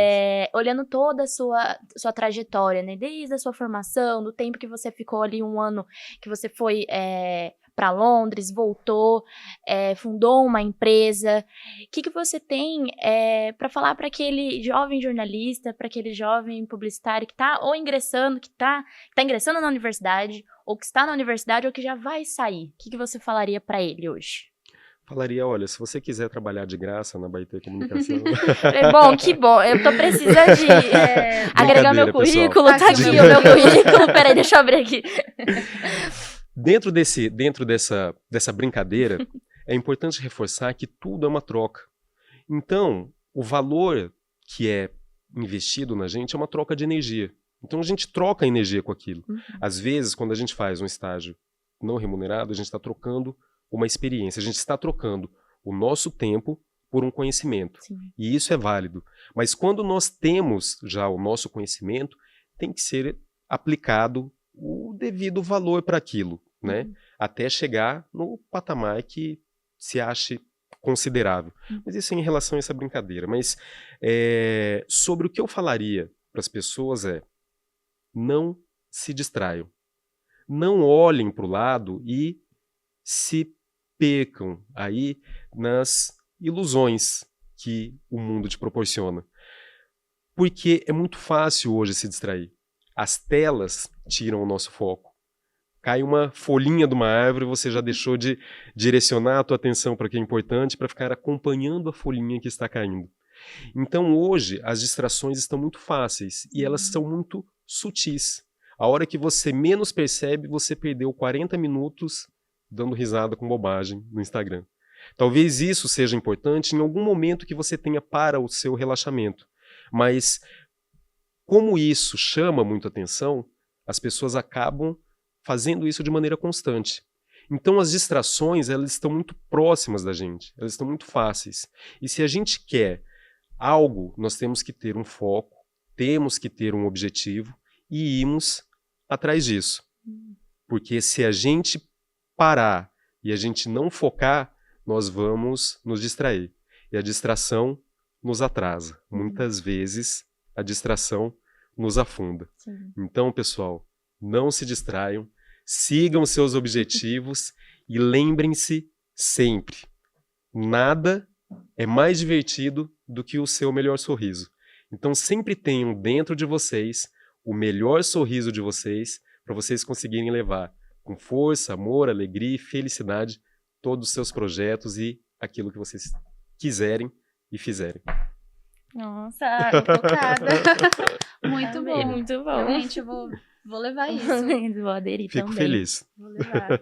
Olhando toda a sua trajetória, né? Desde a sua formação, do tempo que você ficou ali 1 ano, que você foi para Londres, voltou, fundou uma empresa. O que você tem para falar para aquele jovem jornalista, para aquele jovem publicitário que está ou ingressando, que tá ingressando na universidade, ou que está na universidade, ou que já vai sair? O que você falaria para ele hoje? Falaria, olha, se você quiser trabalhar de graça na Abaeté Comunicação... Bom, que bom. Eu tô precisando de agregar meu currículo. Pessoal. Tá aqui o meu currículo. Peraí, deixa eu abrir aqui. Dentro dessa brincadeira, é importante reforçar que tudo é uma troca. Então, o valor que é investido na gente é uma troca de energia. Então, a gente troca energia com aquilo. Às vezes, quando a gente faz um estágio não remunerado, a gente está trocando uma experiência. A gente está trocando o nosso tempo por um conhecimento. Sim. E isso é válido. Mas quando nós temos já o nosso conhecimento, tem que ser aplicado o devido valor para aquilo, né? Até chegar no patamar que se ache considerável. Mas isso é em relação a essa brincadeira. Mas sobre o que eu falaria para as pessoas não se distraiam. não olhem para o lado e se percam aí nas ilusões que o mundo te proporciona. Porque é muito fácil hoje se distrair. As telas tiram o nosso foco. Cai uma folhinha de uma árvore, você já deixou de direcionar a tua atenção para o que é importante, para ficar acompanhando a folhinha que está caindo. Então hoje as distrações estão muito fáceis e elas são muito sutis. A hora que você menos percebe, você perdeu 40 minutos dando risada com bobagem no Instagram. Talvez isso seja importante em algum momento que você tenha para o seu relaxamento. Mas como isso chama muito atenção, as pessoas acabam fazendo isso de maneira constante. Então as distrações, elas estão muito próximas da gente, elas estão muito fáceis. E se a gente quer algo, nós temos que ter um foco, temos que ter um objetivo e irmos atrás disso. Porque se a gente parar e a gente não focar, nós vamos nos distrair. E a distração nos atrasa. Muitas vezes a distração nos afunda. Sim. Então, pessoal, não se distraiam, sigam seus objetivos e lembrem-se sempre, nada é mais divertido do que o seu melhor sorriso. Então sempre tenham dentro de vocês o melhor sorriso de vocês para vocês conseguirem levar com força, amor, alegria e felicidade todos os seus projetos e aquilo que vocês quiserem e fizerem. Nossa, Tô tocada. Muito bom. Muito bom. Realmente, eu vou levar isso. Vou aderir Fico também. feliz. Vou levar.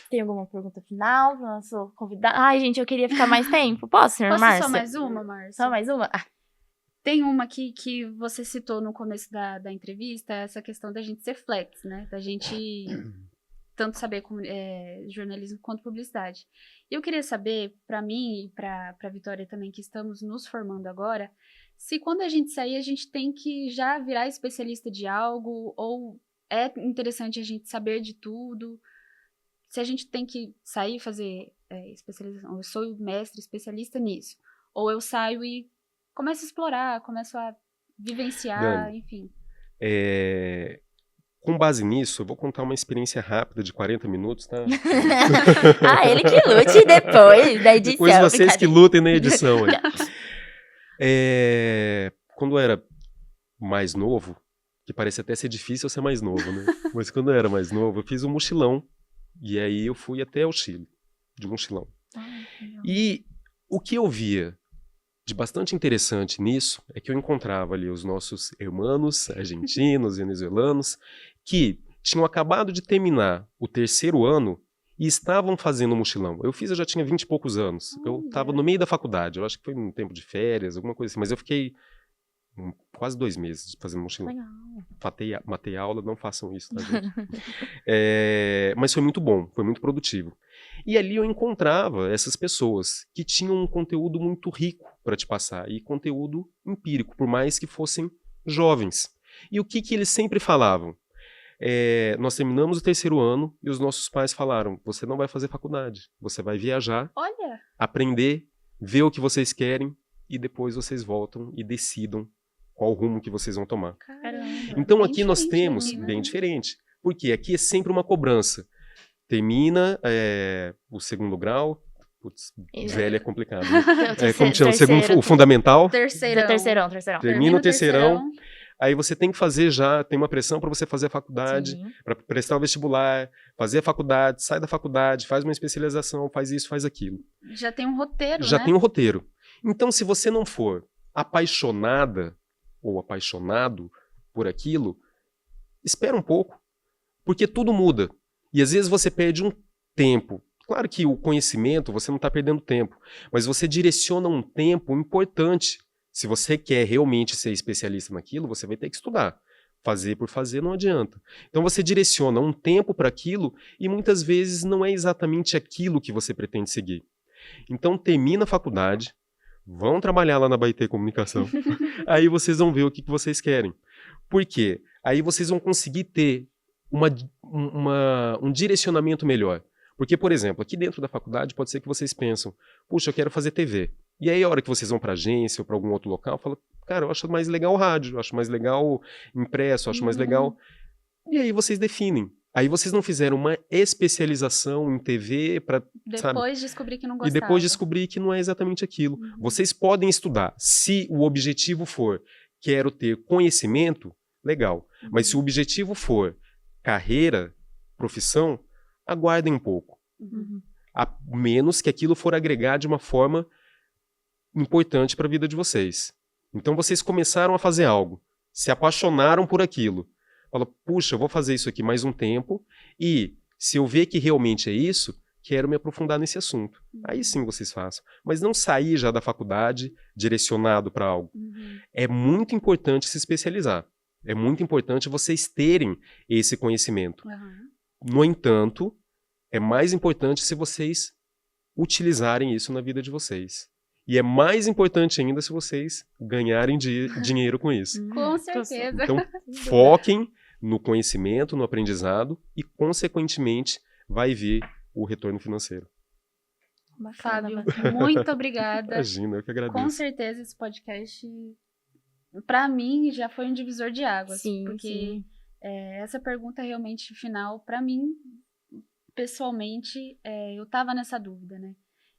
Tem alguma pergunta final para o nosso convidado? Ai, gente, eu queria ficar mais tempo. Posso, senhor Posso Márcio? só mais uma, Márcia? Só mais uma? Ah, Tem uma aqui que você citou no começo da entrevista, essa questão da gente ser flex, né? Da gente tanto saber jornalismo quanto publicidade. E eu queria saber, para mim e para a Vitória também, que estamos nos formando agora, se quando a gente sair, a gente tem que já virar especialista de algo, ou é interessante a gente saber de tudo, se a gente tem que sair e fazer especialização, eu sou mestre, especialista nisso, ou eu saio e começo a explorar, começo a vivenciar, Dani, enfim. Com base nisso, eu vou contar uma experiência rápida de 40 minutos, tá? ele que lute depois da edição. Depois vocês que brincadeira. lutem na edição. Aí. Quando eu era mais novo, que parece até ser difícil eu ser mais novo, né? Mas quando eu era mais novo, eu fiz um mochilão. E aí eu fui até o Chile, de mochilão. E o que eu via de bastante interessante nisso é que eu encontrava ali os nossos irmãos argentinos, venezuelanos, que tinham acabado de terminar o 3º ano e estavam fazendo mochilão. Eu já tinha 20 e poucos anos. Eu estava no meio da faculdade, eu acho que foi um tempo de férias, alguma coisa assim, mas eu fiquei quase 2 meses fazendo mochilão. Legal. Matei aula, não façam isso, tá, gente? Mas foi muito bom, foi muito produtivo. E ali eu encontrava essas pessoas que tinham um conteúdo muito rico para te passar, e conteúdo empírico, por mais que fossem jovens. E o que eles sempre falavam? Nós terminamos o 3º ano e os nossos pais falaram, você não vai fazer faculdade, você vai viajar, Olha! aprender, ver o que vocês querem e depois vocês voltam e decidam qual rumo que vocês vão tomar. Caramba. Então Bem aqui nós diferente, temos, né? bem diferente, porque aqui é sempre uma cobrança. Termina o 2º grau, putz, velho é complicado, né? Como chama? O fundamental, Terceirão. Terceirão. termina o terceirão, aí você tem que fazer já, tem uma pressão para você fazer a faculdade, Sim. para prestar o vestibular, fazer a faculdade, sai da faculdade, faz uma especialização, faz isso, faz aquilo. Já tem um roteiro, Já né? tem um roteiro. Então, se você não for apaixonada ou apaixonado por aquilo, espera um pouco, porque tudo muda. E às vezes você perde um tempo. Claro que o conhecimento, você não está perdendo tempo, mas você direciona um tempo importante. Se você quer realmente ser especialista naquilo, você vai ter que estudar. Fazer por fazer não adianta. Então você direciona um tempo para aquilo e muitas vezes não é exatamente aquilo que você pretende seguir. Então termina a faculdade, vão trabalhar lá na Abaeté Comunicação, aí vocês vão ver o que vocês querem. Por quê? Aí vocês vão conseguir ter um direcionamento melhor. Porque, por exemplo, aqui dentro da faculdade pode ser que vocês pensam, puxa, eu quero fazer TV. E aí a hora que vocês vão para agência ou para algum outro local, falam, cara, eu acho mais legal o rádio, eu acho mais legal impresso, eu acho mais legal... E aí vocês definem Aí vocês não fizeram uma especialização em TV para, sabe? Depois descobri que não E gostava. depois descobri que não é exatamente aquilo. Uhum. Vocês podem estudar. Se o objetivo for quero ter conhecimento, legal. Mas se o objetivo for carreira, profissão, aguardem um pouco. Uhum. A menos que aquilo for agregar de uma forma importante para a vida de vocês. Então vocês começaram a fazer algo, se apaixonaram por aquilo. Fala, puxa, eu vou fazer isso aqui mais um tempo e se eu ver que realmente é isso, quero me aprofundar nesse assunto. Aí sim vocês façam. Mas não sair já da faculdade direcionado para algo. Uhum. É muito importante se especializar. É muito importante vocês terem esse conhecimento. Uhum. No entanto, é mais importante se vocês utilizarem isso na vida de vocês. E é mais importante ainda se vocês ganharem dinheiro com isso. Com certeza. Então, foquem no conhecimento, no aprendizado e, consequentemente, vai vir o retorno financeiro. Fábio, muito obrigada. Imagina, eu que agradeço. Com certeza esse podcast, pra mim, já foi um divisor de águas. Sim, porque sim. Essa pergunta realmente final, pra mim, pessoalmente, eu tava nessa dúvida, né?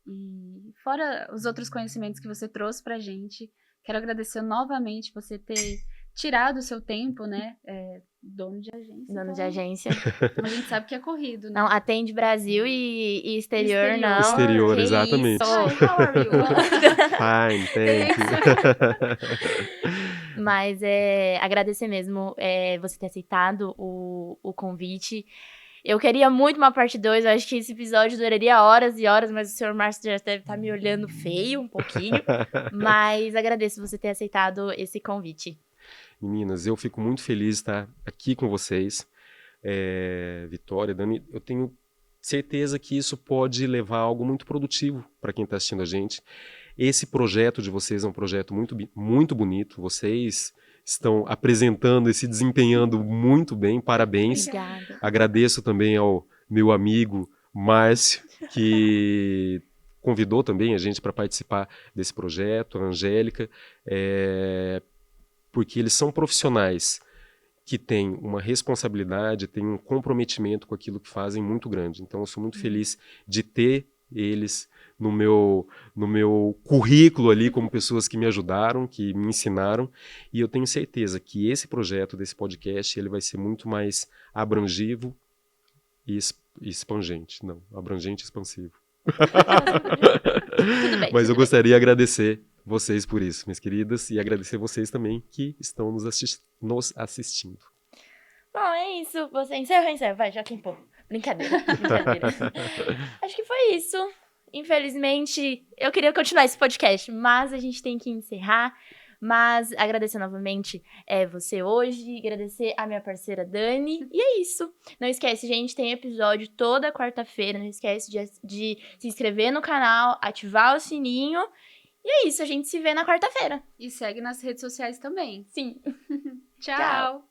E fora os outros conhecimentos que você trouxe pra gente, quero agradecer novamente você ter tirado o seu tempo, né? Dono de agência. Dono de então, agência. A gente sabe que é corrido, né? Não, atende Brasil e exterior, Exterior. não. Exterior, Que exatamente. isso. Hi, how are you? Fine, thank you. Mas agradecer mesmo você ter aceitado o convite. Eu queria muito uma parte 2, eu acho que esse episódio duraria horas e horas, mas o senhor Márcio já deve estar me olhando feio um pouquinho. Mas agradeço você ter aceitado esse convite. Meninas, eu fico muito feliz de estar aqui com vocês. Vitória, Dani, eu tenho certeza que isso pode levar a algo muito produtivo para quem está assistindo a gente. Esse projeto de vocês é um projeto muito, muito bonito. Vocês estão apresentando e se desempenhando muito bem. Parabéns. Obrigada. Agradeço também ao meu amigo Márcio, que convidou também a gente para participar desse projeto, a Angélica, porque eles são profissionais que têm uma responsabilidade, têm um comprometimento com aquilo que fazem muito grande. Então eu sou muito feliz de ter eles no meu currículo ali como pessoas que me ajudaram, que me ensinaram, e eu tenho certeza que esse projeto desse podcast ele vai ser muito mais abrangivo e expangente. Não, abrangente e expansivo. Tudo bem. Mas eu gostaria de agradecer vocês por isso, minhas queridas, e agradecer vocês também que estão nos assistindo. Bom, é isso. Você encerra. Vai, já tem pouco. Brincadeira. Acho que foi isso. Infelizmente, eu queria continuar esse podcast, mas a gente tem que encerrar. Mas agradecer novamente você hoje, agradecer a minha parceira Dani. E é isso. Não esquece, gente, tem episódio toda quarta-feira. Não esquece de se inscrever no canal, ativar o sininho. E é isso, a gente se vê na quarta-feira. E segue nas redes sociais também. Sim. Tchau.